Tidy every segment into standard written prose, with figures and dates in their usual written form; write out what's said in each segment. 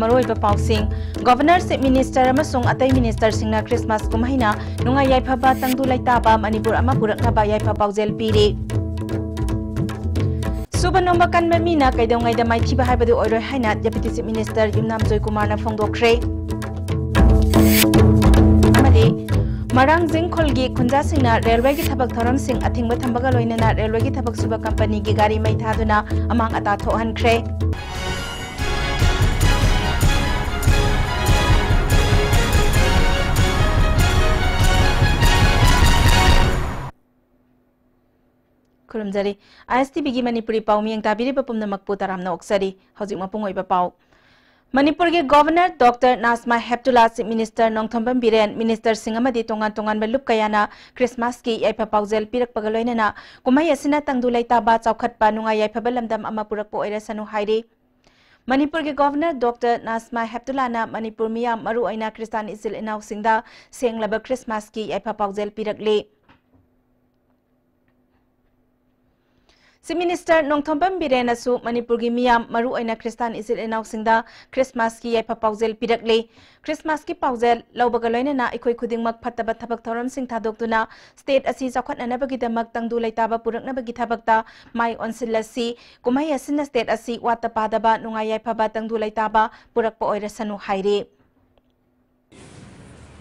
मरोइबा पाउसिंग governor chief minister अमसुंग अतै मिनिस्टर सिंगना क्रिसमस कुमहिना नुंगा याइफाबा तंगदु लैताबा मणिपुर अमा पुरकनाबा याइफा पाउजेल पीरी सुबा नोंबा कनबा मीना कैदौंगाइदा माइथिबा हाइबदु ओइरोय हाइना deputy chief minister Yumnam Joy कुमारना फोंदोखरे अमदि मरांग जिंखोलगी खुंजासिंगना रेलवे की थबक थौरमसिंग अथिंगबा थंबगा लोइनना रेलवे की थबक सुबा कंपनी की गाड़ी मै थादुना अमांग अता थोहनख्रे खुरुमजरी ISTB की मणिपुरी पाउ मियंग ताबिरिबा पुमनमकपु तरामना ओक्सरी हौजिक मपुंग ओइबा पाउ मणिपुर के governor doctor Najma Heptulla chief minister Nongthombam Biren minister सिंह अमदी तोंगान तोंगान बलुप कयाना क्रिसमस की याइफा पाउजेल पिरकपगा लोइनना कुमाई असिना तंगदु लैताबा चौखटपा नुंगा याइफाबा लमदम अमा पुरकपो ओइरसनु हाइरे मणिपुर के गवर्नर डॉक्टर नाजमा हेप्तुल्लाना मणिपुर मियाम मरु ओइना क्रिस्तान इसिल इनाउ सिंगदा सेंगलबा क्रिसमस की याइफा पाउजेल पिरकले चीफ मिनिस्टर नोंथोंबम बिरेनसु मणिपुर की मियाम मरु ओइना क्रिस्तान इसिल इनाउ सिंगदा क्रिसमस की याइफा पाउजेल पिरकले क्रिसमस की पाउजेल लौबगा लोइनना इखोय खुदिंगमक फत्तबा थबक थौरम सिंग थादोक्तुना स्टेट असि चौखटननबगीदमक तंगदु लैताबा पुरकनबगी थबकता माइ ओनसिलसि कुमाई असिना स्टेट असि वाता पादबा नुंगा याइफाबा तंगदु लैताबा पुरकपा ओइरसनु हाइरे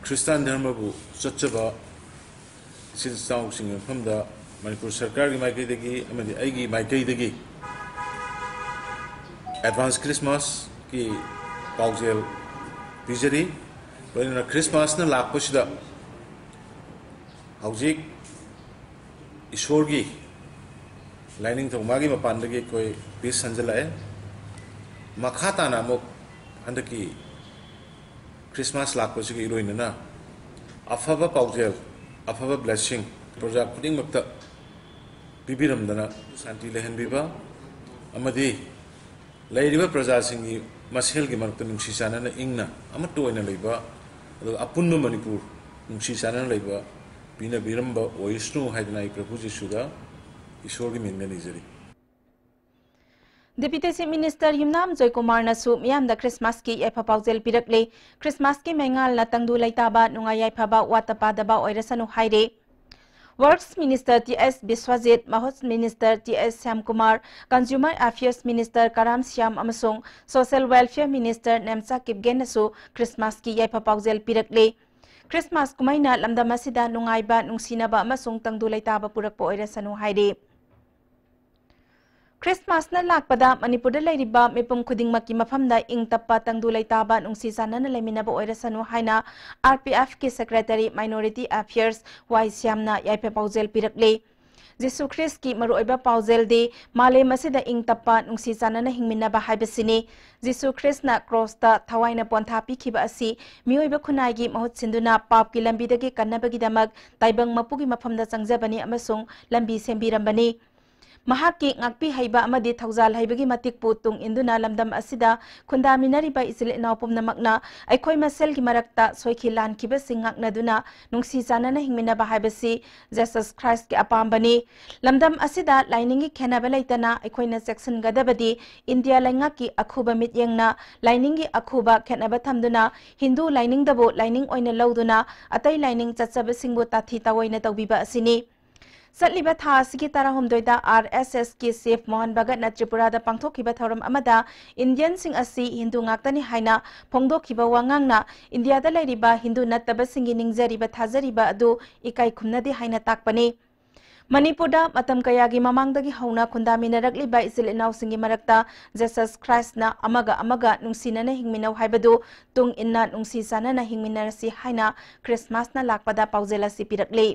क्रिस्तान धर्मबु चच्चबा सिल साउ सिंग फमदा मणिपुर सरकार की माइकईदगी अमदी आइगी माइकईदगी एडवांस क्रिसमस की पाउजेल पिजरी लोइना क्रिसमस न लाकपसिदा हौजिक ईश्वर की लाइनिंग थोमागी मपानदगी कोई पीस संजलाए मखा ताना मुक हंदकी क्रिसमस लाकपसिगी लोइना अफबा पाउजेल अफबा ब्लेसिंग प्रजा खुदिंगमक्ता पिबिरमदना शांति लेहनबिबा अमदी लैरिबा प्रजासिंगी मसेलगी मरक्ता नुंसी चानना इंगना अमत्तो ओइना लैबा अदु अपुन्नु मणिपुर नुंसी चानना लैबा बिना बिरमबा ओइस्नु हाइदना प्रभु जिसुदा ईश्वरगी मिंगना निजरी deputy chief minister Yumnam Joy कुमारनसु मियामदा क्रिसमस की याइफा पाउजेल पिरकले क्रिसमस की मैंगाल ना तंगदु लैताबा नुंगा याइफाबा वातापादबा ओइरसनु हाइरे वर्क्स मिनिस्टर TS बिस्वाजित माहौस minister TS Shyamkumar consumer affairs minister Karam Shyam अमसोंग सोशल वेलफेयर मिनिस्टर नेमचा किपगेनसु क्रिसमस की याइफा पाउजेल पिरकले क्रिसमस कुमाइना लमदम असिदा नुंगाइबा नुंसिनाबा अमसोंग तंगदु लैताबा पुरकपो ओइरसनु हाइरे क्रिसमस न लाकपदा मणिपुर लैरिबा मिपुम खुदिंगमकी मफमदा इंग तप्पा तंगदु लैताबा नुंसी चानना लैमिनाबा ओइरसनु हाइना RPF की सेक्रेटरी माइनॉरिटी अफेयर्स वाई श्यामना याइफा पाउजेल पिरकले जिसु ख्रिस्ट की मरुओइबा पाउजेल दे माले मसिदा इंग तप्पा नुंसी चानना हिंगमिनाबा हाइबसिने जिसु ख्रिस्टना क्रॉसता थवाइना पोंथा पिखिबा असि मिओइबा खुनाइगी महुत सिंदुना पाप की लंबीदगे कन्नबगीदमक ताइबंग मपुगी मफमदा चंगजबनी अमसुंग लंबी सेंबिरंबनी महाकी ngakpi haiba amadi thawjal haibagi matik pu tung induna lamdam asida khundaminariba isil inaw pumnamakna aikhoi masel gi marakta soikhi lan khiba singak naduna nungsi chanana hingmina ba haibasi Jesus Christ ki apambani lamdam asida lining gi khenaba laitana aikhoina section gadabadi India lainga ki akhuba mityengna lining gi akhuba khenaba thamduna Hindu lining dabo lining oina lawduna atai lining chachaba singbu tathi tawoina tawbiba asini सतलिबा था सिगी तरहमदोइदा RSS की safe Mohan भगत न त्रिपुरादा पांथोखिबा थौरम अमदा Indian सिंग असि हिंदू गाक्तनी हाइना फोंदोखिबा वांगांगना इंडियादा लैरिबा हिंदू नत्तबा सिंगी निंगजरिबा थाजरिबा अदु इकाई खुमनदि हाइना ताकपने मणिपुरदा मतम कयागी ममांगदगी हौना खुंदामिनरकलिबा इसिल इनाउ सिंगी मरक्ता Jesus क्राइस्टना अमगा अमगा नुंसिनना हिंगमिनौ हाइबदु तुंग इन्ना नुंसि सानना हिंगमिनरसि हाइना क्रिसमसना लाकपदा पाउजेला सिपिरकले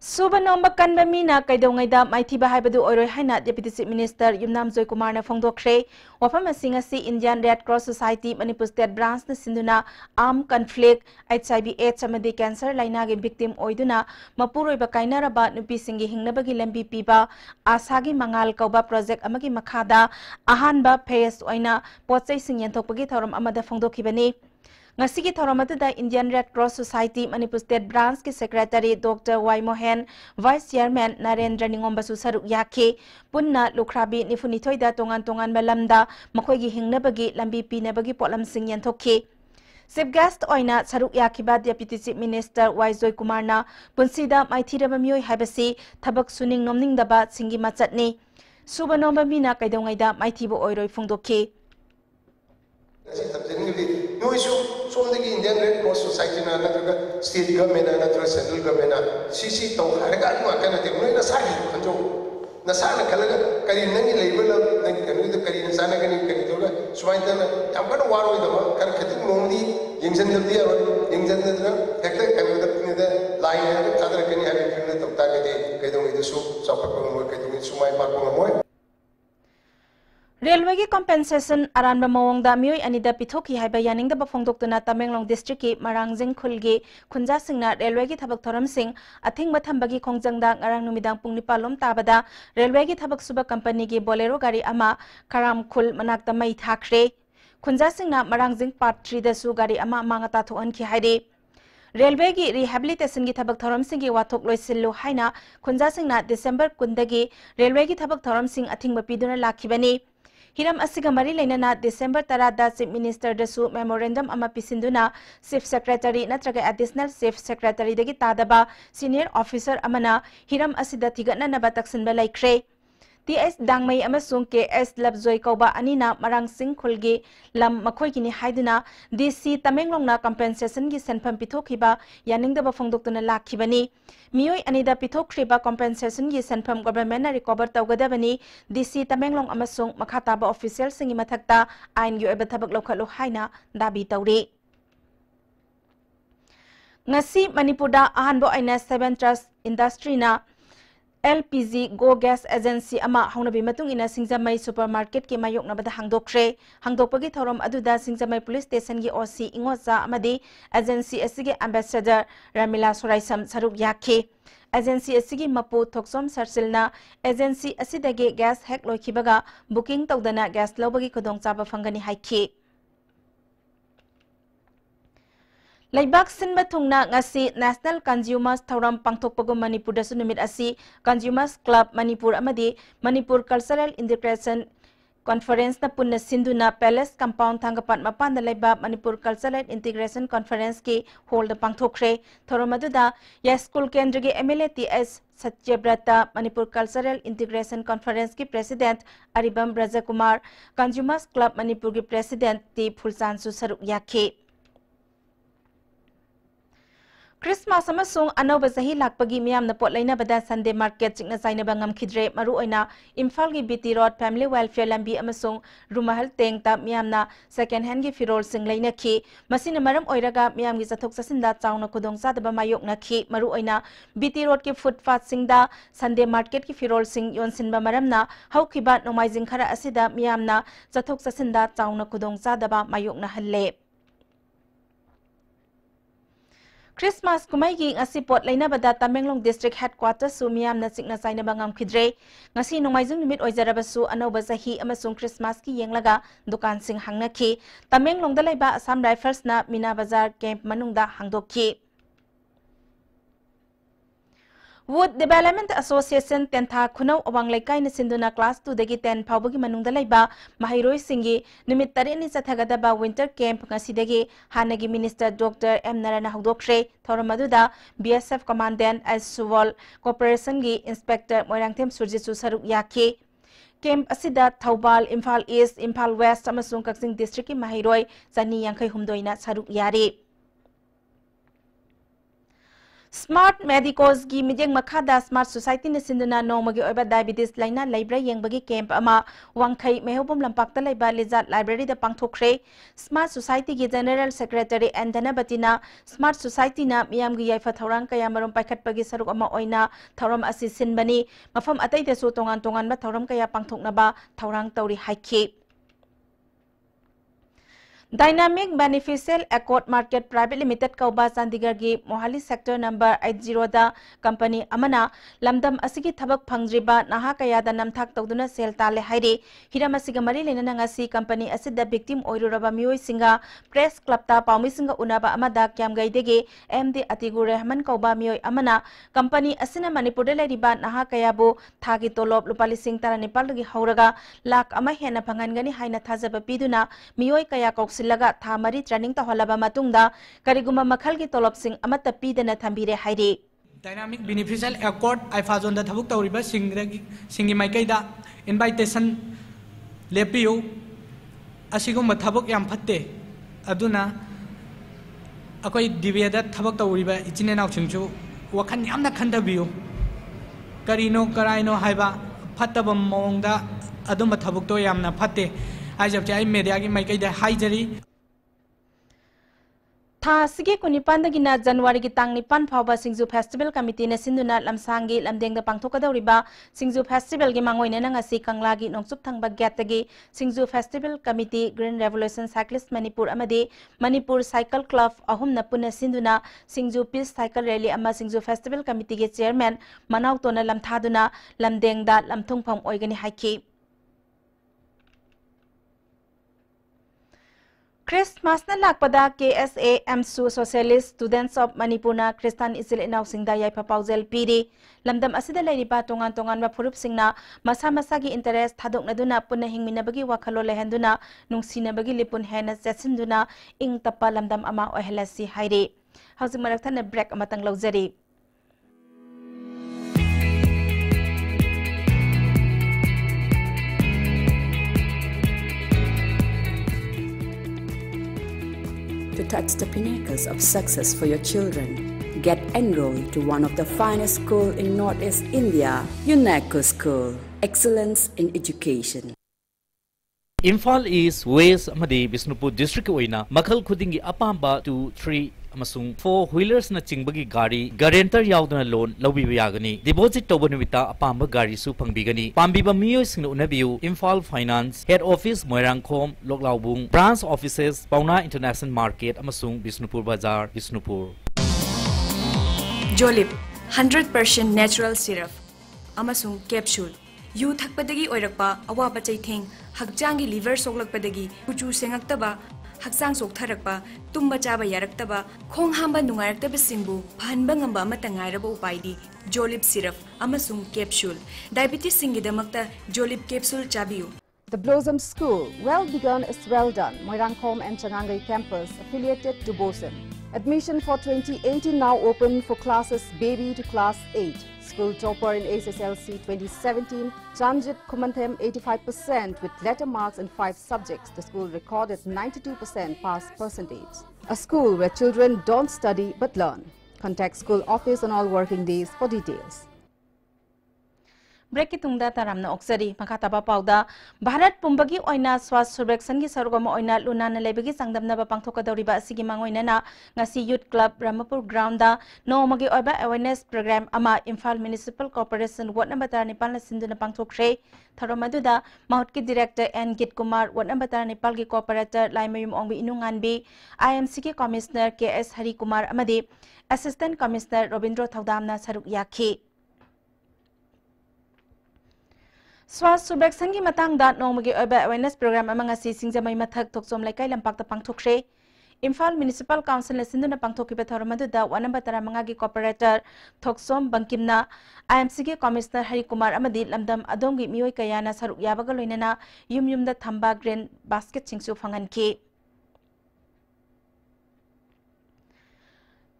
सुबह नोंबा कनबा मीना कैदौंगैदा माइथिबा हाइबदु ओइरोय हाइना deputy chief minister Yumnam Joy कुमारना फोंदोखरे वफम असिंगसि Indian red cross society Manipur state branch न सिंदुना आर्म कन्फ्लिक्ट HIV AIDS अमदि कैंसर लाइनागे विक्टिम ओइदुना मपुरोइबा काइनारबा नुपीसिंगी हिंगनबगी लंबी पीबा आसागी मंगाल कौबा प्रोजेक्ट अमगी मखादा अहानबा फेस ओइना पोचै सिंग यंथोकपगी थौरम अमदा फोंदोखिबनी Ngasigi thoramatuda Indian Red Cross Society Manipur State Branch ki Secretary Dr. Y Mohan, Vice Chairman Narendra Ningombasu saruk yake, punna lukrabi nifunithoi da tongan malamda makoigi hingnabagi lambi pinabagi potlam sing yanthokhe. Chief guest oina saruk yakiba Deputy Chief Minister Y Joy Kumarna punsida maithiraba mioi haibasi thabak suning nomningdaba singi machatni. Suba nomba mina kaidongaida maithibo oiroi phungdokhe. Indian Red Cross Society na natraga state government na natraga central government na sisi to harga anu akan ate noi na sagi kanjo na sana kalaga kari nangi label nangi kanu to kari na sana kani kari to ga suai ta yam kana waro ido kar khatik nomdi yengjan dabdi aro yengjan na hekta kanu da line na kadra kani ha bi to ta ga de kaidong ido su sapak ko mo kaidong sumai pa ko mo Railway ki compensation aran ba mawong da mioi anida pithoki haiba yaning da ba phongdoktuna Tamenglong district ki Marangjing khulgi khunja singna railway ki thabak thoram sing athing mathambagi khongjangda ngarang numidang pung nipalom tabada railway ki thabak suba company ki bolero gari ama karam khul manakta mai thakre khunja singna Marangjing part 3 da su gari ama mangata thoan ki haide Railway ki rehabilitation ki thabak thoram sing ki wathok loisillu haina khunja singna December kundagi railway ki thabak thoram sing athing ba piduna lakhibani Hiram asiga mari lainana December 10 da Chief Minister dasu memorandum ama pisinduna Chief Secretary natraga Additional Chief Secretary dagi tadaba Senior Officer amana hiram asida thigatna naba taksinba laikre TS Dangmai amasung KS Labzoi kauba anina marang sing khulgi lam makhoi kini haiduna DC Tamenglong na compensation gi senpham pithokiba yaningda ba phongdoktuna lakhibani mioi anida pithokhriba compensation gi senpham government na recover tawgadabani DC Tamenglong amasung makhata ba official singi mathakta ain gi oba thabak lokhalo haina dabi tawri ngasi Manipurda ahanbo aina 7 Trust Industry na LPG Go Gas Agency ama haunabi matung ina Singjamai Supermarket ki mayok na bada hangdokre hangdokpagi thorom aduda Singjamai Police Station gi OC Ingoza amadi agency asige ambassador Ramila Soraisam saruk yakhe agency asigi mapu thoksom sarsilna agency asidagi gas hack loikibaga booking tawdana gas lobagi kodong chaba phangani haikhe Laibak sinba thungna ngasi National Consumers Thoram pangthokpago Manipur da sunumit asi Consumers Club Manipur amadi Manipur Cultural Integration Conference na punna sinduna Palace Compound thangapat mapan da laiba Manipur Cultural Integration Conference ki hold pangthokre thoromaduda ya school kendra gi MLA TS Satyabrata Manipur Cultural Integration Conference ki President Aribam Rajakumar Consumers Club Manipur ki President T Phulchansu saruk yakhe Christmas amasung anauba sahi lakpagi miyam na pot laina bada Sunday market chingna saina bangam khidre maru oina Imphal gi BT Road Family Welfare lambi amasung rumahal teng ta miyam na second hand gi firol sing laina khi masina maram oiraga miyam gi chathok chasinda chauna kudong sadaba mayok na khi maru oina BT Road ki footpath singda Sunday market ki firol sing yonsinba maram na haukiba nomaijing khara asida miyam na chathok chasinda chauna kudong sadaba mayok na halle Christmas kumaigi ngasi pot laina bada Tamenglong District Headquarters su miyam na sikna saina bangam khidre ngasi nongmaijung limit oizarabasu anauba sahi amasung Christmas ki yenglaga dukan sing hangnakhi Tamenglong da laiba Assam Rifles na Mina Bazar camp manungda hangdokhi Wood Development Association Tentha Khunau Awang Laikai na sinduna class 2 dagi 10 phawbagi manungda laiba mahairoi singi numit tare ni chathagadaba winter camp ngasidagi hanagi Minister Dr. M Narana hawdokre thoramaduda BSF Commandant as Suwal Corporation gi Inspector Moirangthem Surjitsu saruk yakhe Camp asida Thaubal Imphal East Imphal West amasung Kaksing District ki mahairoi chani yangkhai humdoina saruk yare Smart Medicos gi mijeng makhada Smart Society ni sinduna nongmagi oiba diabetes laina laibra yengbagi camp ama wangkhai mehobom lampakta laiba Lizard Library da pangthokre Smart Society gi General Secretary Andana Batina Smart Society na miyam gi yaifa thorang kaya marom paikhatpagi saruk ama oina thoram asi sinbani mafam atai da su tongan ba thoram kaya pangthoknaba thorang tauri haikhe Dynamic Beneficial Accord Market Private Limited Kauba Chandigarh gi Mohali sector number 80 da company amana lamdam asigi thabak phangdriba naha kaya da namthak tawduna sel tale haire hiram asiga mari lenana ngasi company asida victim oiruraba mioi singa press club ta paumi singa unaba amada kyam gaidege MD Atigur Rahman Kauba mioi amana company asina Manipur da leriba naha kaya bu thagi tolop lupali sing tara nepal gi hauraga lak ama hena phangangani haina thajaba piduna mioi kaya silaga thamari training ta holaba matungda kariguma makhalgi tolopsing amata pidana thambire haire Dynamic Beneficial Accord Ifazon da thabuk tawriba singi maikaida invitation lepiyo asigum thabuk yam phatte aduna akoi divya thabuk tawriba ichine naw singchu wakhan yamna khandabiyo karino karaino haiba phattaba mongda aduma thabuk to yamna phatte I media gi mai da haijari Tha sige kunipan da gina January gi tang nipan phawba Singju Festival Committee na sinduna lamsangi lamdeng da pangthokadawriba Singju Festival gi mangoina na ngasi kangla gi nongsup thangba gyatagi Singju Festival Committee Green Revolution Cyclist Manipur amadi Manipur Cycle Club ahum na puna sinduna Singju Peace Cycle Rally ama Singju Festival Committee gi chairman Manaw tona lamthaduna lamdeng da lamthungpham oigani haiki Christmas na lakpada KSA MSU Socialist Students of Manipur na Christian Isil inaw singda yai papaujel piri lamdam asida lairiba tongan ba phurup singna masa masagi interest thadok na duna punna hingminabagi wakhalo lehenduna nungsinabagi lipun hena sesinduna ing tapa lamdam ama ohelasi haire hauzik marakthana break amatang laujari To touch the pinnacles of success for your children, get enrolled to one of the finest schools in Northeast India, UNESCO School. Excellence in education. Imphal East, West amadi Bisnupur District oina makhal khudingi apamba 2, 3 amasung 4 wheelers na chingbagi gari guarantor yaudana loan lawbiba yagani deposit toba numita apamba gari su phangbigani pambiba miyoi singna unabiu Imphal Finance Head Office Moirangkhom Loklaubung Branch Offices Pauna International Market amasung Bisnupur Bazar Bisnupur Jolip 100% natural syrup amasung capsule yu thakpadagi oirakpa awaba chaitheng hakjangi liver soklakpadagi kuchu sengaktaba haksang soktharakpa tumba chaba yaraktaba khong hamba nungaraktaba singbu phanba ngamba amata ngairaba upaidi Jolip syrup amasung capsule diabetes singidamakta Jolip capsule chabiu. The Blossom School, well begun is well done. Moirangkhom and Changangai campus affiliated to BOSEM. Admission for 2018 now open for classes baby to class 8. School topper in SSLC 2017, Janjit Kumanthem 85% with letter marks in 5 subjects. The school recorded 92% pass percentage. A school where children don't study but learn. Contact school office on all working days for details. Break tungda taramna oksari makataba pauda Bharat pumbagi oina swas survekshan gi sarugama oina luna na lebagi sangdamna ba pangthokadawriba asigi mangoina na ngasi youth club Ramapur ground da nomagi oiba awareness program ama Imphal Municipal Corporation ward number 9 na sinduna pangthokre tharomaduda mahutki director N Git Kumar ward number 9 gi cooperator Laimayum ongbi inunganbi IMC ki commissioner KS Hari Kumar amadi assistant commissioner Robindro Thaudamna saruk yakhi Swas Subrekshan gi matangda nongmagi oiba awareness program amang asi singjamai mathak thoksom laikai lampakta pangthokre Imphal Municipal Council na sinduna pangthokiba tharomaduda wanamba taramanga gi cooperator thoksom bangkimna IMC gi commissioner Hari Kumar amadi lamdam adomgi mioi kayana saruk yabaga loinana yumyumda thamba green basket singsu phanganki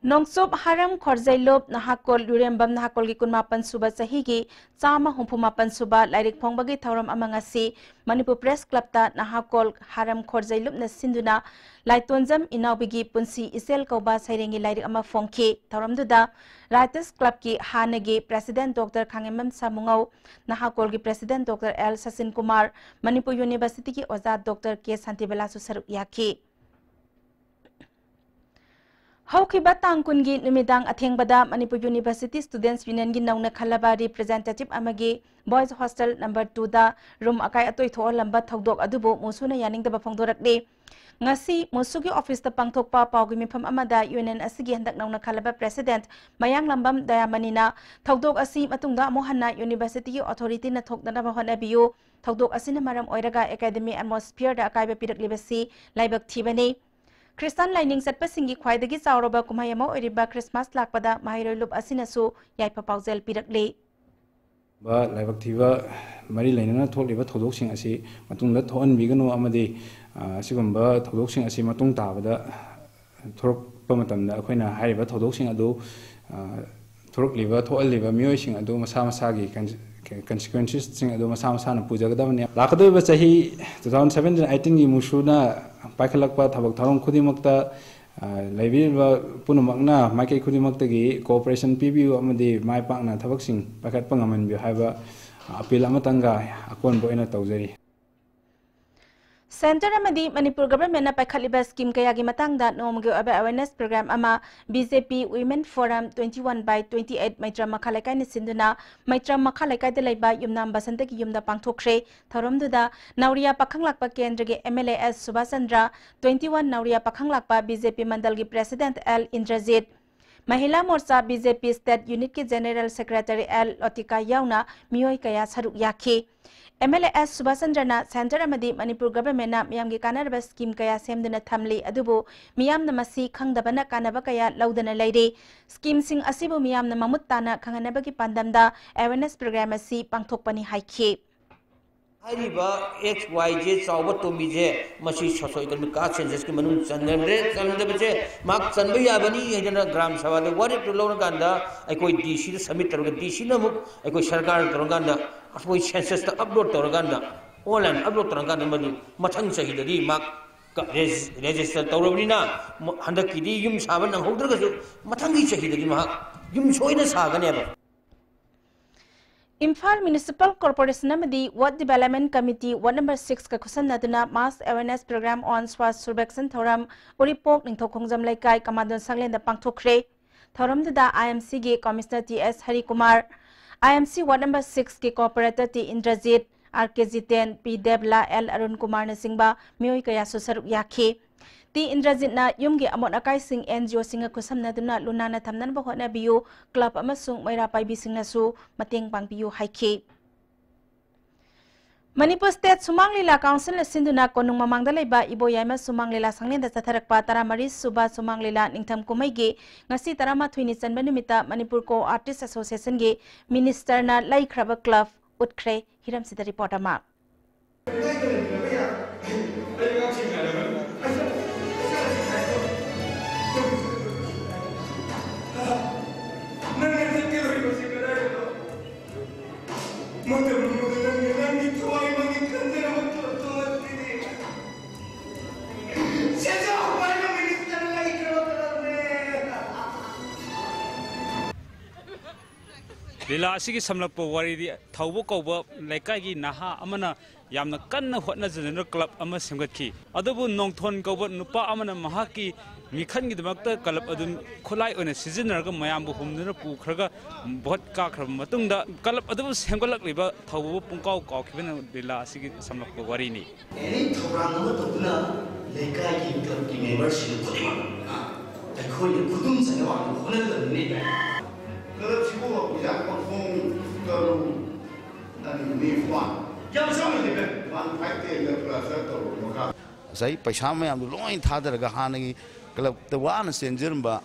Nongsup haram khorjailop nahakol lurembam nahakol gi kunmapan suba sahi gi chama humpumapan suba lairik phongbagi thauram amangasi Manipur Press Club ta nahakol haram khorjailop na sinduna laitonjam inawbigi punsi isel kauba sairengi lairik ama phongki thauramduda Writers Club ki hanagi President Dr. Khangemam Samungau nahakol gi President Dr. L Sasin Kumar Manipur University ki Ozad Dr. K Santibela su saruk yaki Haukiba tangkungi numidang athengbada Manipur University Students Union gi nauna khalaba representative amagi Boys Hostel number 2 da room akai atoi tho lamba thodok adubu musuna yaningdaba phongdorakde ngasi musugi office ta pangthokpa pawgi mifam amada union asigi handak nauna khalaba president mayang lambam dayamanina thodok asi matungda mohanna university authority na thokdana bahana biyu thodok asina maram oiraga academy atmosphere da akai ba piraklibasi laibak thibani Kristan lining set pasingi khwaidagi chawroba kumhayama oiriba Christmas lakpada mahairoi lup asinasu yaipa paujel pirakle ba laibak thiba mari lainana tholiba thodok sing asi matungda thon bigano amadi sigumba thodok sing asi matung tabada thorok pamatamda akoina hariba thodok sing adu thorok liba thol liba miyoi sing adu masa masa gi consequences sing adu masa masa na pujagadabani lakadoi chahi 2017-18 gi musuna paikhalakpa thabak tharong khudimakta laibirba punumakna maikei khudimaktagi cooperation pibiu amadi maipakna thabaksing pakhatpa ngamanbi haiba appeal amatanga akonbo ena tawjari Center amadi Manipur government na paikhatliba scheme kayagi matangda nomgi awareness program ama BJP Women Forum 21/28 Maitra Makhalaikai ni sinduna Maitra Makhalaikai de laiba yumnam basantaki yumda pangthokre tharomduda Nauria Pakhanglakpa Kendragi MLAS Subhasandra 21 Nauria Pakhanglakpa BJP Mandalgi President L Indrajit Mahila Morcha BJP State Unit ki General Secretary L Lotika Yauna Miyoi Kaya Saruk Yakhi MLAS Subhasandrana Center amadi Manipur government na miyamgi kanaraba scheme kaya semduna thamli adubu miyamna masi khangdabana kanaba kaya laudana leire scheme sing asibu miyamna mamuttana khanganabagi pandamda awareness program asi pangthokpani haikhi Hariba XYZ chawba tomije masi soso economic ka census ki manun chandre chandabje mak chanba yabani hedana gram sabha de what to lona ganda aikoi DC da submit targa DC na muk aikoi sarkar targanda akoi census ta upload targanda online upload targanda madu mathang sahi dadi mak register tawrabni na handaki di yum saban nang hodra ga mathangi sahi dadi mak yum soina sagane ba Imphal Municipal Corporation amadi Ward Development Committee Ward number 6 ka khusan naduna mass awareness program on Swast Survection Thoram Uripok Ningthokhongjam Laikai Kamadon Sanglenda pangthokre Thoram da IMC gi Commissioner TS Hari Kumar IMC Ward number 6 ki Cooperator T Indrajit RKG10 P Devla L Arun Kumar Nasingba Miyoi Kaya Susaruk Yakhi Ti Indrajit na yumgi amon akai sing NGO singa kusam naduna lunana thamnan ba hona biyu club amasung maira pai bising nasu mateng pang biyu haikhi Manipur State Sumang Lila Council sinduna konung mamangda laiba ibo yaima Sumang Lila sanglenda satharakpa taramari suba Sumang Lila ningtham kumaigi ngasi tarama thuini chanba numita Manipur Co Artist Association gi minister na laikhraba club utkre hiram sida report ama Lila asigi samlakpo waridi thawbo kawba laikai gi naha amana yamna kanna hotna general club ama semgatki adubu nongthon kawba nupa amana mahaki mikhan gi damakta club adun khulai ona sizinarga mayambu humduna pukhraga bhot ka khram matungda club adubu semgalakliba thawbo pungkaw kawkhibena Lila asigi samlakpo warini any thawrang ama toduna laikai gi club gi membership kodima takhoi kudum sangwa honalani Kalau siapa bisa perform kalau ni fun, yang sama ni kan, fun fighting dan perasaan tu maka. Saya paisa me am loin thadar ga hanagi kalau tawana senjir ba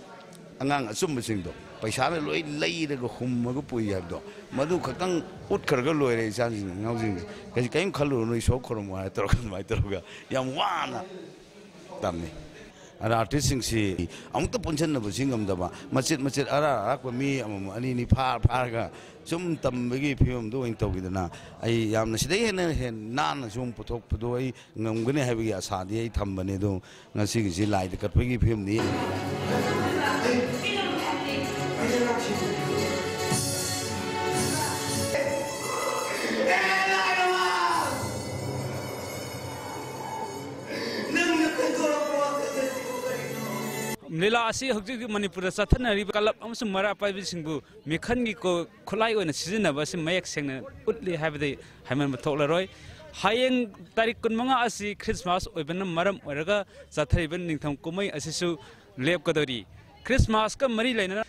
angang asum sing do paisa me loi lai de ga hum ma ga pui yab do madu khakang ut khar ga loi re chan ngau jing kai kai khalu no so khorom wa tor kan mai tor ga yam wana tamni Ada artis sing si, amuk tu punchen na busing am daba, macet ara aku mi am ani ni par ga, sum tam bagi film tu yang tahu kita na, ay yam nasi deh hen nan sum putok putok ay ngam gini hai bagi asadi ay tham bani tu ngasi kisi lai dekat bagi film ni. लीला असी हजिक Manipur चथनरी club अमसुं मरा पाइबिसिंगु मिखनगी को खुलाई ओइना सिजिनबा सि मयक सेंगना उतली हाबदे hymen मथोलरय Hayeng तारिख 15 असी Christmas ओइबन मरम ओरगा चथरिबन निंगथम कुमै असिसु लेपकदरी Christmas का मरी लेना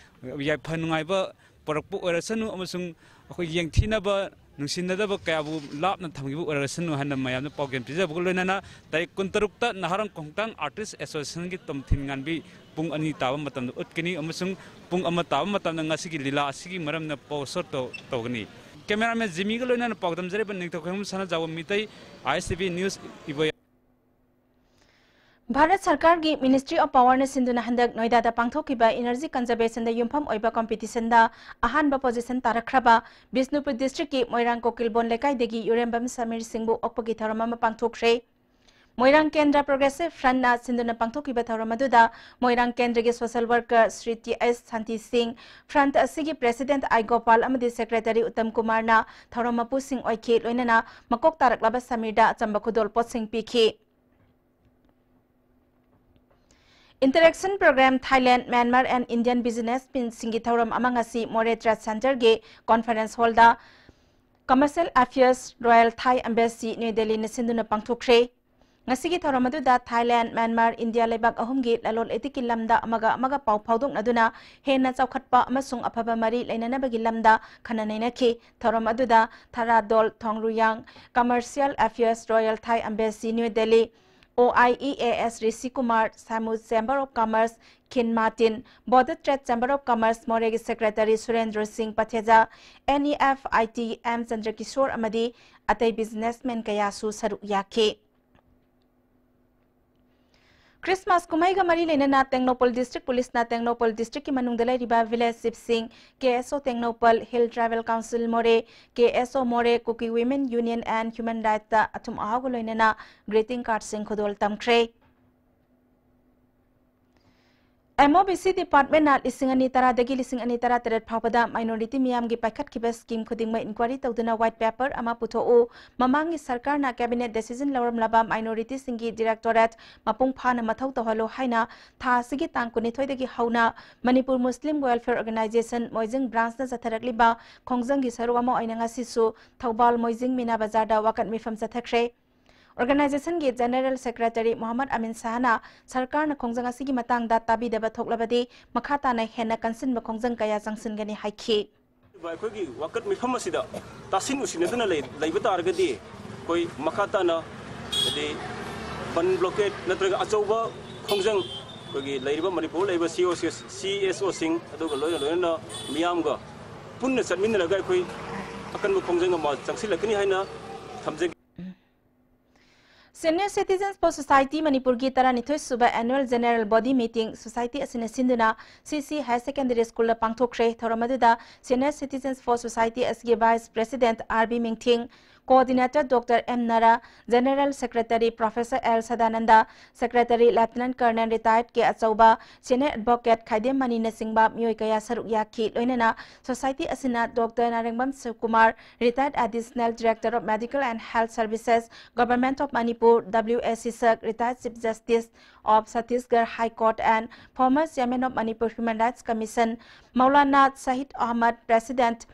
याफा नुंगाइबा परकपु ओरसनु अमसुं अखोय येंगथिनबा नुसिनदबा कयाबु लापना थमगिबु ओरसनु हन मयाम पाउगेम पिजबु लोइनाना तारिख 23 ता नहारंग कोंगतांग आर्टिस्ट एसोसिएशन की तमथिनगानबी पुंग अनि ताब मतम उतकनी अमसुं पुंग अमा ताब मतम ngasi लीला असिगी मरमना पोस्टर तोगनी कैमरामैन जिमी का लोइनाना पाउदम जरे बन निंगतो खम सना जाव मितै आईएसटीवी न्यूज़ इबो भारत सरकार की मिनिस्ट्री ऑफ पावर ने सिंधुना हंदक नोएडा दा पांगथोकिबा एनर्जी कंजर्वेशन दा युमफम ओइबा कंपटीशन दा अहानबा पोजीशन तारखराबा बिष्णुपुर डिस्ट्रिक्ट की मोइरांग कोकिलबोन लेकाई देगी यूरेंबम समीर सिंहबु ओकपगी थरममा पांगथोखरे मोइरांग केंद्र प्रोग्रेसिव फ्रंट ना सिंधुना पांगथोकिबा थरमदुदा मोइरांग केंद्र के social worker Shri T S. Shanti Singh front असिगी प्रेसिडेंट आई गोपाल अमदी सेक्रेटरी उत्तम कुमार ना थरमपु सिंह ओइखे लोइनना मकोक तारकलाबा समीरदा चंबा खुदोल पोसिंग पीखी interaction programme Thailand Myanmar and Indian business पिन सिंगी थौरम अमंगसी मोरे ट्रेड सेंटर के कॉन्फ्रेंस हॉल दा commercial affairs royal Thai embassy new Delhi ने सिंधुना पांगथोखरे ngasi thoram aduda Thailand Myanmar India lebak ahum gi lalol etiki lamda amaga pau phaudong naduna hena chaukhatpa amasung aphaba mari leinana bagi lamda khananaina ki thoram aduda Tharadol Thongruyang Commercial Affairs Royal Thai Embassy New Delhi OIEAS Rishi Kumar Samu Chamber of Commerce Kin Martin Border Trade Chamber of Commerce Moregi Secretary Surendra Singh Patheja NEFITM Chandrakishore amadi atai businessman kayasu saru yake Christmas kumai ga mari lena Tengnopal District Police na Tengnopal District ki manung dalai riba Village Sip Singh KSO Tengnopal Hill Travel Council More KSO More Cookie Women Union and Human Rights ta atum ahago lena greeting card sing khodol tamkre MOBC Department na lising ani tara dagi lising ani tara teret phawada minority miyam gi paikhat kiba scheme khuding ma inquiry tawduna white paper ama putho mamangi sarkar na cabinet decision lawram laba minority singi directorate mapung phana mathau tohalo haina tha sigi tangkuni thoidagi hauna Manipur Muslim Welfare Organization Moijing branch na satharakli ba khongjang gi saru ama oinanga sisu Thobal Moijing Mina Bazar da wakat mifam sathakre Organization के General Secretary Muhammad Amin Sahana सरकार न खोंजंग असिगी मतंग दा ताबी दबा थोकलबदि मखाता न हेना कंसिन बखोंजंग कया जंगसिन गनि हाइखि बायखोगी वकत मिफम असिदा तासिन उसिनदुना lab तारगदि कोई मखाता न दे बन ब्लॉकेट नत्रगा अचौबा खोंजंग कोगी लैरिबा मणिपुर लैब CSO सिंग अदुगा लोयन मियामगा पुन्न चटमिनरगा कोई अकन खोंजंग मा जंगसिलकनि हाइना थमजे Senior Citizens for Society Manipur ki tara nithoi suba annual general body meeting society asina sinduna CC High Secondary School la pangthokre thoramadu Senior Citizens for Society SG Vice President RB Mingthing Coordinator Dr. M. Nara, General Secretary Professor L. Sadananda, Secretary Lieutenant Colonel Retired K. Achauba, Senior Advocate Khaidem Manina Singhba, Miyoi Kaya Saruk Yaki, Loinana, Society Asina Dr. Narengbam Sukumar, Retired Additional Director of Medical and Health Services, Government of Manipur, W.S. Isak, Retired Chief Justice of Chhattisgarh High Court and former Chairman of Manipur Human Rights Commission, Maulana Sahid Ahmad, President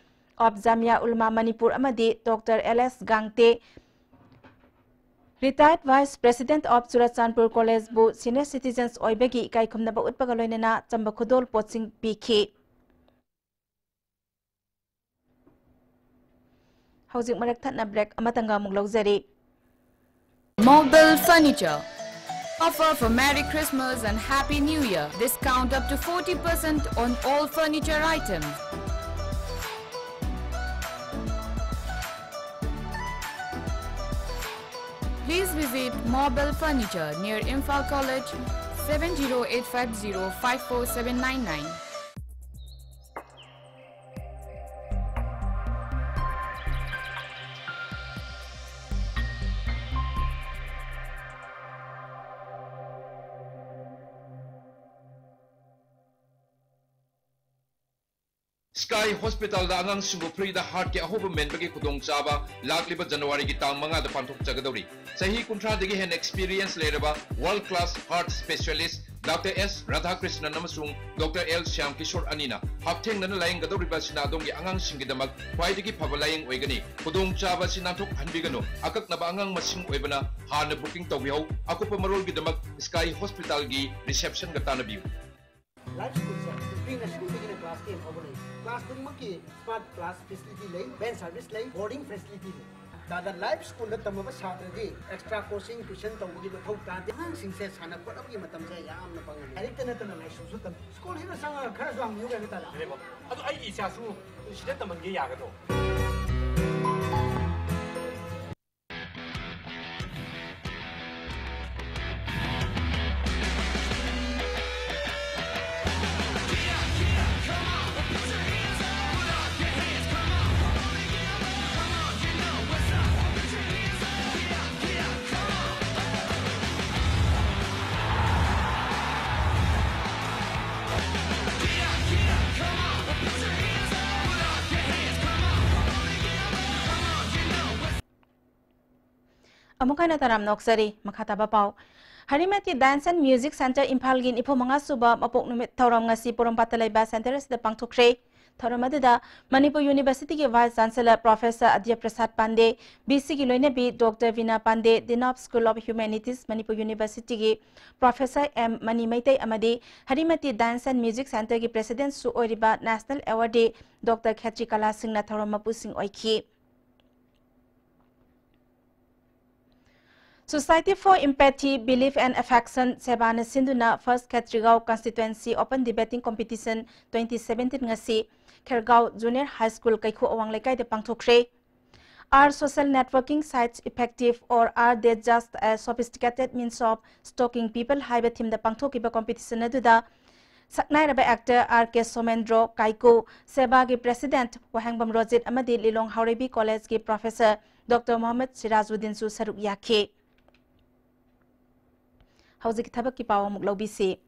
of Jamia Ulama Manipur amadi Dr. L.S. Gangte, Retired Vice President of Churachandpur College bu Senior Citizens oibegi ikai khumnaba utpaga loinena chamba khudol poching pikhi Housing marak thatna break amatanga muk laujari Mobile Furniture offer for Merry Christmas and Happy New Year. Discount up to 40% on all furniture items. Please visit Mobile Furniture near Imphal College 70850 54799. Sky Hospital da angang singo free da heart ke ahoba men bagi khudong chaba lagliba January ki tang manga da panthok chagadori sahi kunthra degi hen experience leraba world class heart specialist Dr. S. Radhakrishnan amasung Dr. L. Shyam Kishore Anina hapthengna laying gadoriba sina adongi angang singidamag khwaidagi phaba laying oigani khudong chaba sinanthok hanbigano akaknaba angang masing oibana hana booking tawbiho akupa marol gidamag Sky Hospital gi reception gatana biu Life school se pre nursery begin class 10 over class 3 maki smart class facility lay van service lay boarding facility lay दादा life school द तमब सात्रदी extra coaching tuition तौबगी मथौ तादे हां सिंसे साना पड़बगी मतम से याम न पंगन डायरेक्ट न लाइसु तम स्कूल हिना संग खरा स्वाम यु गन तादा अदु आई इसासु सिदा तमंगे यागदो Amukana taram noksari makhataba pau Harimati Dance and Music Center Impal gin ipo mga suba mapok numit tauram ngasi purom patalay ba center sa pangtukre Tauramada Manipur University ki Vice Chancellor Professor Adya Prasad Pandey BC ki loine bi Dr. Vina Pandey Dean of School of Humanities Manipur University ki Professor M Mani Maitai amadi Harimati Dance and Music Center ki President Su Oiriba National Award Dr. Khetri Kala Singh na tauram mapusing oiki Society for Empathy, Belief and Affection Sebana Sinduna First Khetrigao Constituency Open Debating Competition 2017 ngasi Khergao Junior High School Kaikhu Awang Lekai de Pangthokre. Are social networking sites effective or are they just a sophisticated means of stalking people? Haiba team the Pangthokiba competition aduda Saknai Raba actor R.K. Somendro Kaiku Seba ki President Wahangbam Rojit Amadi Lilong Haurebi College ki Professor Dr. Mohammed Sirajuddin Su Saruk Yake. Hauzik tabak ki pawa muglaw bisi.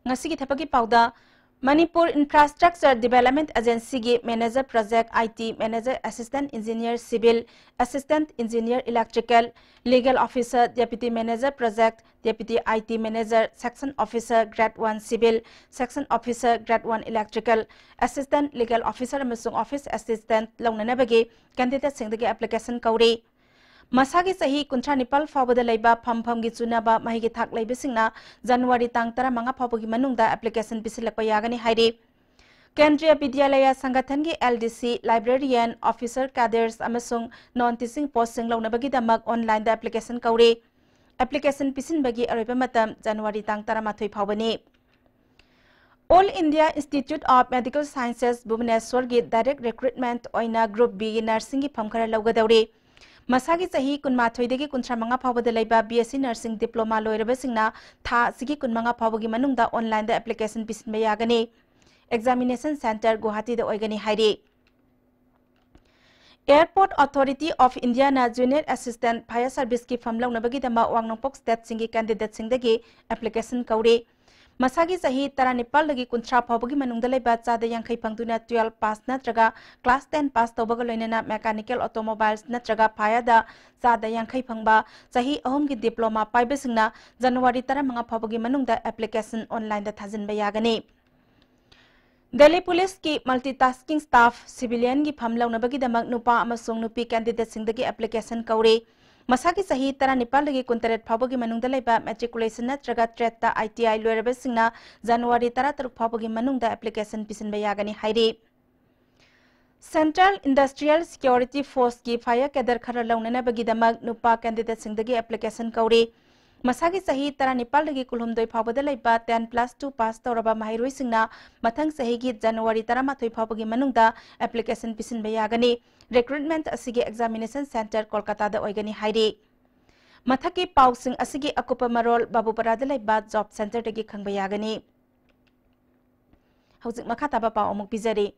Ngasi ki tabak ki pawda Manipur Infrastructure Development Agency ki Manager Project IT Manager Assistant Engineer Civil Assistant Engineer Electrical Legal Officer Deputy Manager Project Deputy IT Manager Section Officer Grade 1 Civil Section Officer Grade 1 Electrical Assistant Legal Officer amasung Office Assistant launanabagi candidate singdagi application kauri Masagi sahi kuntra nipal fawada laiba pham gi chunaba mahi gi thak laiba singna January tang tara manga phawagi manungda application bisilakpa yagani hairi Kendriya Vidyalaya Sangathan gi LDC Librarian Officer Cadres amasung non teaching post sing launabagi damak online da application kauri application pisin bagi aroiba matam January tang tara mathoi phawani All India Institute of Medical Sciences Bhubaneswar gi direct recruitment oina group B gi nursing gi phamkhara laugadawri Masagi sahi kunmathoi degi kuntra manga phawada laiba BSc Nursing Diploma loiraba singna tha sigi kunmanga phawagi manungda online da application pisinba yagani Examination Center Guwahati da oigani hairi Airport Authority of India na Junior Assistant Fire Service ki famlaunabagi dama Wangnongpok State singi candidate singdagi application kauri Masagi sahi tara Nepal lagi kuntra phawagi manungda laiba chada yangkhai pangduna 12 pass natraga class 10 pass tawbaga loinana mechanical automobiles natraga fire da chada yangkhai phangba sahi ahom gi diploma paiba singna January tara manga phawagi manungda application online da thajinba yagani Delhi Police ki multitasking staff civilian gi famlaunabagi damak nupa amasung nupi candidate singdagi application kauri Masaki sahi tara Nepal lagi kuntaret phawagi manungda laiba matriculation natraga treta ITI loiraba singna January tara taruk phawagi manungda application pisinba yagani hairi Central Industrial Security Force ki fire cadre khara launana bagi damak nupa candidate singdagi application kauri Masagi sahi tara Nepal lagi kulhumdoi phawada laiba 10+2 pass tawraba mahiroi singna mathang sahi gi January tara mathoi phawagi manungda application pisinba yagani Recruitment asigi Examination Center Kolkata da oigani hairi Mathaki pausing asigi akupa marol Babuparada laiba Job Center dagi khangba yagani Hauzik makhataba paw amuk bizari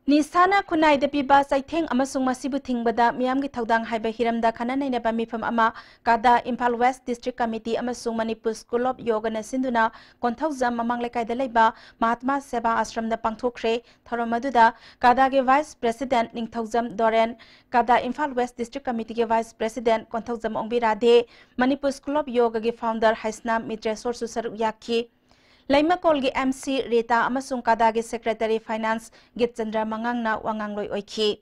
Nisana kunai de piba saitheng amasung masibu thingbada miyam gi thodang haiba hiramda khana naina ba mifam ama kada Imphal West District Committee amasung Manipur School of Yoga na sinduna konthaujam mamang lekai da leiba Mahatma Seva Ashram da pangthokre thoromaduda kada ge Vice President Ningthaujam Doren kada Imphal West District Committee ge Vice President konthaujam Ongbi Radhe Manipur School of Yoga ge founder Haisnam Mitre Sorsu Saruk Yakhi Laima Kolgi MC Rita amasung kadagi Secretary Finance Git Chandra Mangangna Wangangloi Oiki.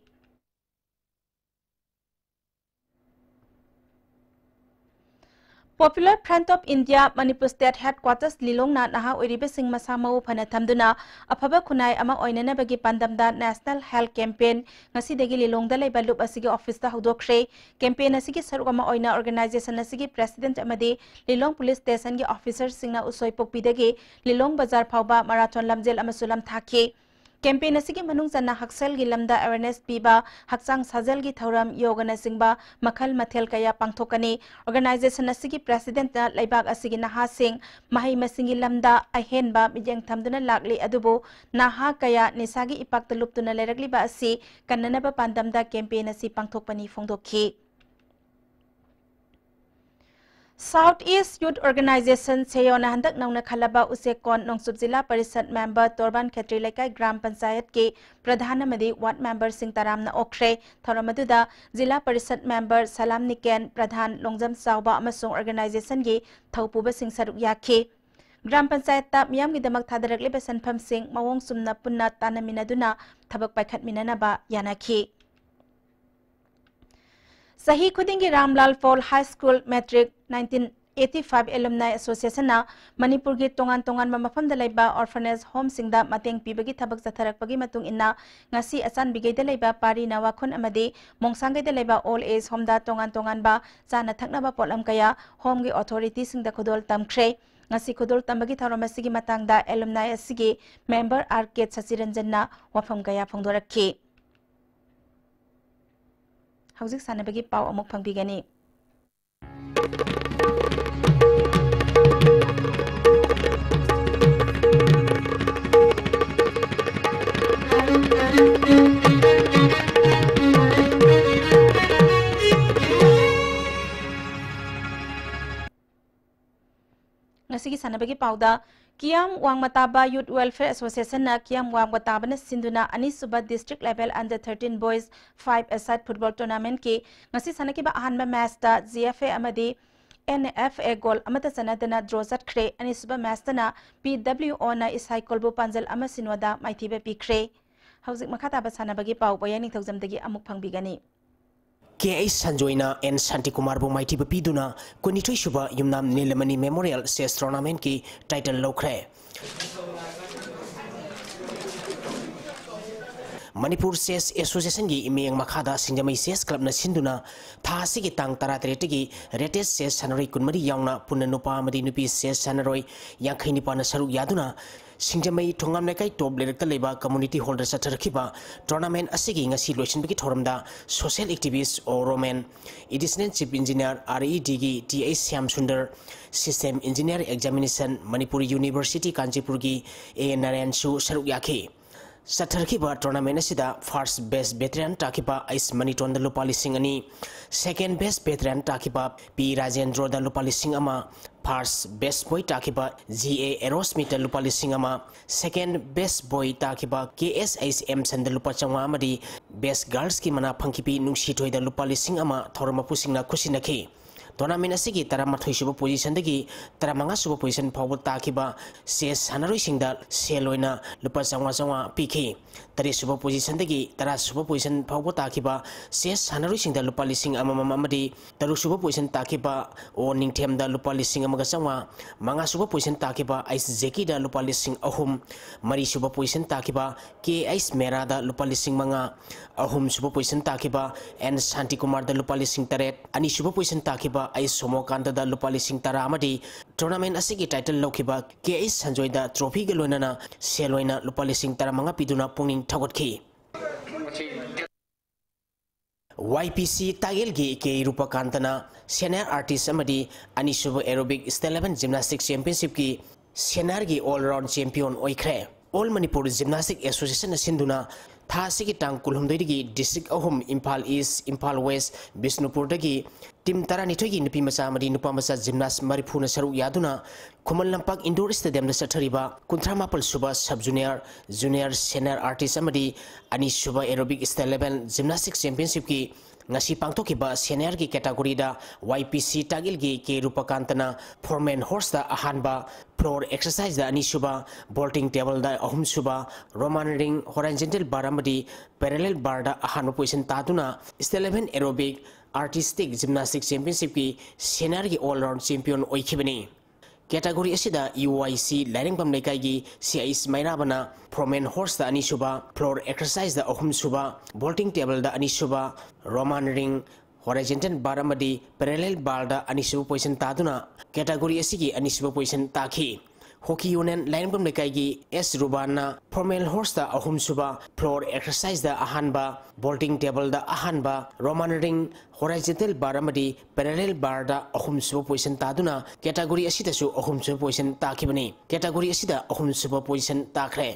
Popular Front of India Manipur State Headquarters Lilongna Naha Uribe Singh Masamau Panatamduna Apaba Kunai Ama Oinana Bagi Pandamda National Health Campaign Ngasi Degi Lilongda Laibalup Asigi Office da Hudokre Campaign Asigi Sarugama Oina Organization Asigi President Amadi Lilong Police Station gi Officers Singna Usoi Pokpidagi Lilong Bazar Pauba Marathon Lamjel Amasulam Thaki Campaign asigi manung janna haksal gi lamda awareness piba haksang sajal gi thoram yoga na singba makhal mathel kaya pangthokani organization asigi president na laibak asigi naha sing mahai masingi lamda ahenba mijeng thamduna lakli adubu naha kaya nisagi ipak tuluptuna lerakli ba asi kannana ba pandamda campaign asi pangthokpani phongdokhi Southeast Youth Organization Seyona Handak Nauna Khalaba Usekon Nongsub Zilla Parishad Member Torban Khetri Lekai Gram Panchayat ke Pradhana Madi Ward Member Singh Taramna Okre Thoramaduda Zilla Parishad Member Salam Niken Pradhan Longjam Sauba Amasung Organization ge Thaupuba Singh Saruk Yakhe Gram Panchayat ta miyam gi damak thadarakle besanpham Singh mawong sumna punna tanaminaduna thabak paikhat minanaba yanakhi Sahi Khudingi Ramlal Fall High School Matric 1985 Alumni Association na Manipur gi tongan mamafam da laiba orphanage home singda mateng pibagi thabak zatharakpagi matung inna ngasi asan bigay da laiba pari na wakhon amadi mongsangay da laiba all age home da tongan ba chana thakna ba polam kaya home gi authority singda khudol tamkhre ngasi khudol tambagi tharomasigi matangda alumni asigi member RK Sachiranjan na wafam kaya phongdorakhi Hauzik sanabagi pau amuk pangbigani Ngasigi sanabagi pauda Kiam Wang Mataba Youth Welfare Association na Kiam Wang Mataba na sinduna Anisuba District Level Under 13 Boys 5-a-side Football Tournament ki ngasi sanaki ba ahanba match ta GFA amadi NFA goal amata sanadana draw zatkre Anisuba match na PWO na isai kolbu panjal amasinwada maithiba pikre hauzik makata ba sanabagi pau bayani thawjamdagi amuk phangbigani K.A. Sanjoyna and Santi Kumar Bumaiti Bapiduna, Kunitri Shuba Yumnam Nilamani Memorial Says Tournament ki title Lokre. Manipur Says Association gi Imeng Makada Sinjamai Says Club na Sinduna, Thasi ki Tang Taratretigi, Retes Says Sanaroi Kunmari Yauna, Punanupa Madi Nupi Says Sanaroi, Yankainipana Saru Yaduna, Sinjamai Tongam Nekai Top Lerek Leba Community Holder Satarkiba, Tournament Asigi ngasi lotion biki thoramda social activist or Roman, Edition Chief Engineer REDG TA Syam Sundar, System Engineer Examination Manipuri University Kanchipurgi A Narayan Shu Saruk Yaki. Satarkiba tournament asida first best veteran takiba Ice Maniton the Lupali Singani, second best veteran takiba P Rajendro the Lupali Singama, first best boy takiba GA Aerosmith the Lupali Singama, second best boy takiba KSIM Sand the Lupachanga Amadi, best girls ki mana Pankipi Nungshito the Lupali Singama, Thormapusina Kusinaki. Tournament asigi taramathoi suba position dagi taramanga suba position pawbu takiba ses hanaroi singda seloina lupa changwa pk tari suba position dagi tara suba position pawbu takiba ses hanaroi singda lupa lising amamadi taru suba position takiba o ningthem da lupa lising amaga changwa manga suba position takiba ice zeki da lupa lising ahum mari suba position takiba k ice mera da lupa lising manga ahum suba position takiba and Santi Kumar da lupa lising taret ani suba position takiba ay Somokanta da lupa lising tara amadi tournament asigi title lokiba K.A. Sanjoy da trophy galonana seloina lupa lising tara mga piduna punging tagotki YPC Tagil gi ke Rupa Kantana senior artist amadi Anisuba aerobic style 11 gymnastics championship ki senior gi all round champion oikre All Manipur Gymnastic Association Sinduna था सिगी टांग कुलहुमदगी district अहम Imphal east Imphal west बिष्णुपुरदगी team तरानिथोगी नुपी मचा मरी नुपा मचा जिमनास्ट मरिफुना सरुक यादुना खुमल लंपाक इंडोर स्टेडियम द सथरिबा 39 सुबा सब जूनियर सीनियर आर्टिस्ट अमदी अनि सुबा aerobic style level gymnastic championship की ngasi pangthokiba senior ki category da YPC tagil gi ke rupakantana foreman horse da ahanba floor exercise da ani suba bolting table da ahum suba roman ring horizontal bar amadi parallel bar da ahan position taduna style 11 aerobic artistic gymnastics championship ki senior ki all round champion oikhibani category asida UIC Laringpam Lekai gi CIS Mainabana Promen horse da ani suba floor exercise da ahum suba bolting table da ani suba roman ring horizontal bar amadi parallel bar da ani suba position taduna category asigi ani suba position takhi hockey union Laringpam Lekai gi S Rubana Promen horse da ahum suba floor exercise da ahanba bolting table da ahanba roman ring horizontal bar amadi parallel bar da ahum suba position taduna category asida su ahum suba position takhibani category asida ahum suba position takhre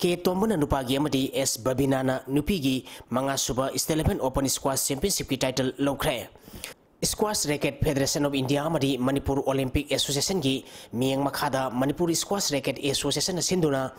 ke tombuna nupagi amadi S Babinana nupigi manga suba Steleven Open Squash Championship ki title lokre Squash Racket Federation of India amadi Manipur Olympic Association gi miyang makhada Manipur Squash Racket Association sinduna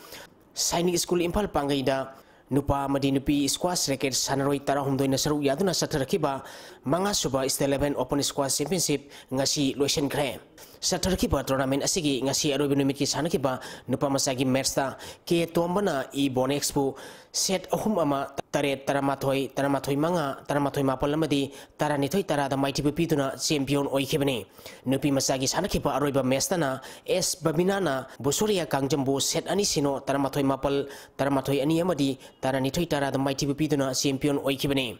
Sainik School Impal Pangaida nupa amadi nupi squash racket sanaroi tarahumdoi na saru yaduna satharakiba manga suba Steleven Open Squash Championship ngasi loisen khre satharakiba tournament asigi ngasi arobi numit ki sanakiba nupa masagi match ta ke tombana I Bonexpo set ahum ama tare taramathoi manga taramathoi mapal amadi taranithoi tarada maiti pipiduna champion oikhibani nupi masagi sanakiba aroiba match ta na S Babinana Bosoria Kangjambo set ani sino taramathoi mapal taramathoi ani amadi taranithoi tarada maiti pipiduna champion oikhibani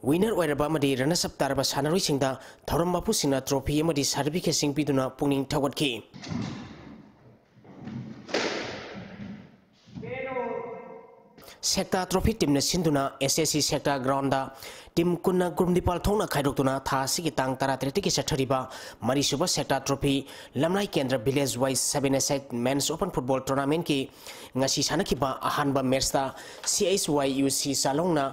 winner oiraba amadi runners up taraba sanaroi singda thorom bapu singna trophy amadi certificate sing piduna pungning thawatki sector trophy team na sinduna SSC sector ground da team kunna gurumdipal thongna khaidoktuna tha sigi tang taratri ki sathariba mari suba sector trophy lamnai kendra village wise 7 men's open football tournament ki ngasi sanakiba ahanba match ta CSYUC salongna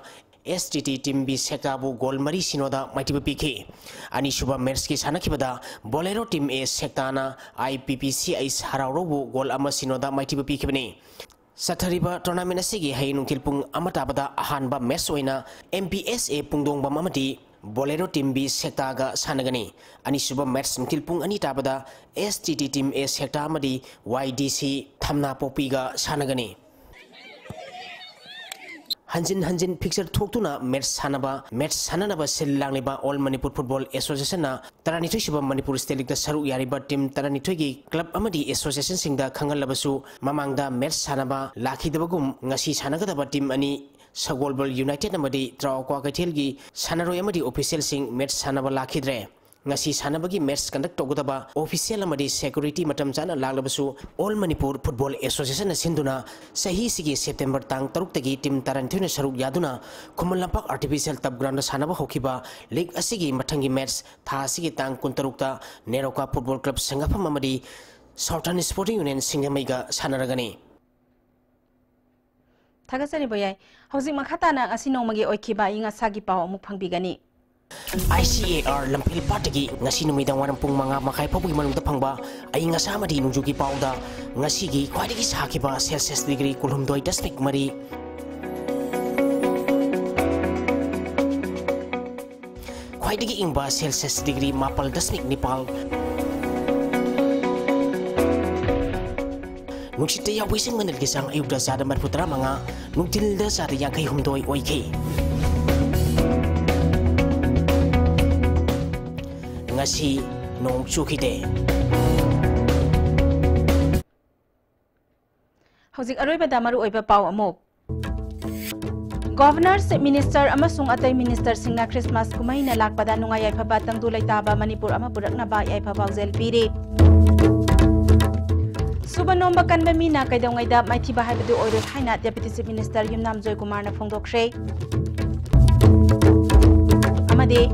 STT team B sekabu gol mari sinoda maitibu piki ani suba match ki sanakibada bolero team A sektana IPPC ais hararobu gol ama sinoda maitibu pikibani sathariba tournament asigi hainung tilpung amatabada ahanba match oina MPSA pungdongba mamati bolero team B sektaga sanagani ani suba match tilpung ani tabada STT team A sekta amadi YDC thamna popiga sanagani hanjin picture thokuna match sananaba sillangliba all Manipur Football Association na taranithoi suba Manipur State League da saru yariba team taranithoi gi club amadi association singda khangal mamangda match sanaba lakhidabagum ngasi sanagadaba team ani Sagolbal United amadi Trawakwa Kaithel gi sanaroi amadi official sing match sanaba lakhidre ngasi sanabagi match conduct togodaba official amadi security matam chana laglabasu all Manipur Football Association sinduna sahi sigi September tang 6 tagi team taranthina saruk yaduna Khumul Lampak artificial tap ground sanaba hokiba league asigi mathangi match tha sigi tang 13 ta Neroka Football Club sangafam amadi Southern Sporting Union singamaiga sanaragani Thagasani boyai hausi makhatana asino magi oikhiba inga sagi paw amuk phangbigani ICAR Lampil Patagi ngasi numidang warang pung mga makai pabugi manungda pangba ay nga sama di nungjugi pauda ngasi gi kwadigi sakiba Celsius degree kulhumdoi district mari kwadigi ingba Celsius degree mapal district Nepal nungsita ya wising manil gisang ayuda sa damat putra mga nungtilda sa yang kay humdoi oiki ngasi nong chukide hauzik aroi ba damaru oiba paw amok Governor Minister amasung atay Minister singna Christmas kumay na lakpada nunga yay pabatang dulay taba Manipur ama burak na ba yay pabawzel piri Subanom bakan bamina kay daw ngay da may tibahay badu oiro haina Deputy Chief Minister Yumnam Joy Kumar na phongdokshe amade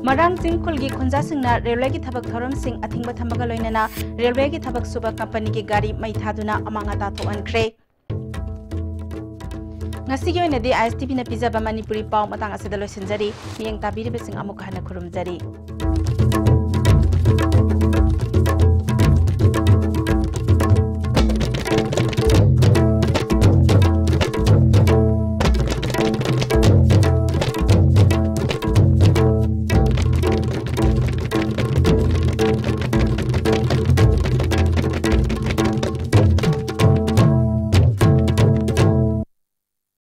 Marang Jingkul gi khunja singna railway gi thabak thoram sing athingba thamaga loinana railway gi thabak suba company gi gari mai thaduna amanga ta thoankhre ngasi gi oinadi ISTV na pizaba Manipuri pau matang asida loisinjari miyeng tabiri besing amuk hana khurumjari